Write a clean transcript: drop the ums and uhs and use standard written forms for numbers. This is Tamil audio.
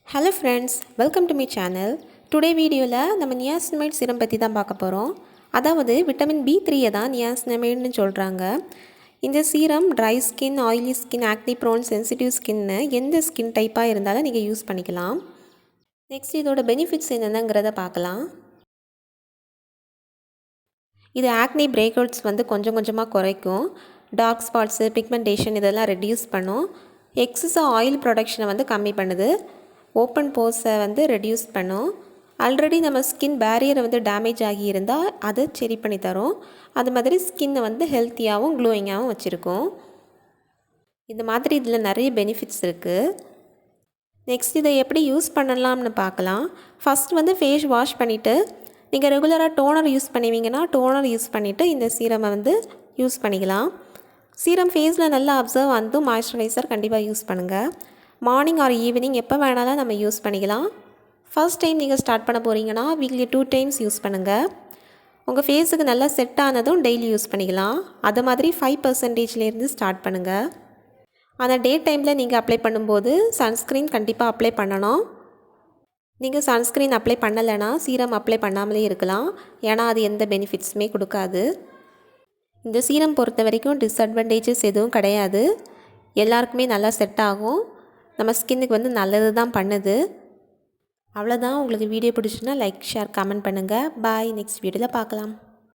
Hello friends, welcome to my channel. Today வீடியோவில் நம்ம நியாசினமைட் சீரம் பற்றி தான் பார்க்க போகிறோம். அதாவது விட்டமின் B3 தான் நியாசினமைட்னு சொல்கிறாங்க. இந்த serum dry skin, oily skin, acne prone, sensitive ஸ்கின்னு எந்த ஸ்கின் டைப்பாக இருந்தாலும் நீங்கள் யூஸ் பண்ணிக்கலாம். நெக்ஸ்ட் இதோட பெனிஃபிட்ஸ் என்னென்னங்கிறத பார்க்கலாம். இது ஆக்னி பிரேக் அவுட்ஸ் கொஞ்சம் கொஞ்சமாக குறைக்கும். டார்க் ஸ்பாட்ஸு, பிக்மெண்டேஷன் இதெல்லாம் ரெடியூஸ் பண்ணும். எக்ஸஸாக ஆயில் ப்ரொடக்ஷனை கம்மி பண்ணுது. ஓப்பன் போர்ஸை ரெடியூஸ் பண்ணும். ஆல்ரெடி நம்ம ஸ்கின் பேரியரை டேமேஜ் ஆகியிருந்தால் அதை சரி பண்ணி தரும். அது மாதிரி ஸ்கின்னை ஹெல்த்தியாகவும் க்ளோயிங்காகவும் வச்சுருக்கும். இந்த மாதிரி இதில் நிறைய பெனிஃபிட்ஸ் இருக்குது. நெக்ஸ்ட் இதை எப்படி யூஸ் பண்ணலாம்னு பார்க்கலாம். ஃபஸ்ட் ஃபேஸ் வாஷ் பண்ணிவிட்டு நீங்கள் ரெகுலராக டோனர் யூஸ் பண்ணுவீங்கன்னா டோனர் யூஸ் பண்ணிவிட்டு இந்த சீரமை யூஸ் பண்ணிக்கலாம். சீரம் ஃபேஸில் நல்லா அப்சர்வ் மாய்ஸ்சரைசர் கண்டிப்பாக யூஸ் பண்ணுங்கள். மார்னிங் ஆர் ஈவினிங் எப்போ வேணாலும் நம்ம யூஸ் பண்ணிக்கலாம். ஃபர்ஸ்ட் டைம் நீங்கள் ஸ்டார்ட் பண்ண போகிறீங்கன்னா வீக்லி 2 டைம்ஸ் யூஸ் பண்ணுங்கள். உங்கள் ஃபேஸுக்கு நல்லா செட் ஆனதும் டெய்லி யூஸ் பண்ணிக்கலாம். அது மாதிரி 5% ஸ்டார்ட் பண்ணுங்கள். ஆனால் டே டைமில் நீங்கள் அப்ளை பண்ணும்போது சன்ஸ்க்ரீன் கண்டிப்பாக அப்ளை பண்ணணும். நீங்கள் சன்ஸ்க்ரீன் அப்ளை பண்ணலைன்னா சீரம் அப்ளை பண்ணாமலே இருக்கலாம். ஏன்னா அது எந்த பெனிஃபிட்ஸுமே கொடுக்காது. இந்த சீரம் பொறுத்த வரைக்கும் டிஸ்அட்வான்டேஜஸ் எதுவும் கிடையாது. எல்லாருக்குமே நல்லா செட் ஆகும். நம்ம ஸ்கின்னுக்கு நல்லது தான் பண்ணுது. அவ்வளோதான். உங்களுக்கு வீடியோ பிடிச்சுன்னா லைக், ஷேர், கமெண்ட் பண்ணுங்கள். பாய். நெக்ஸ்ட் வீடியோவில் பார்க்கலாம்.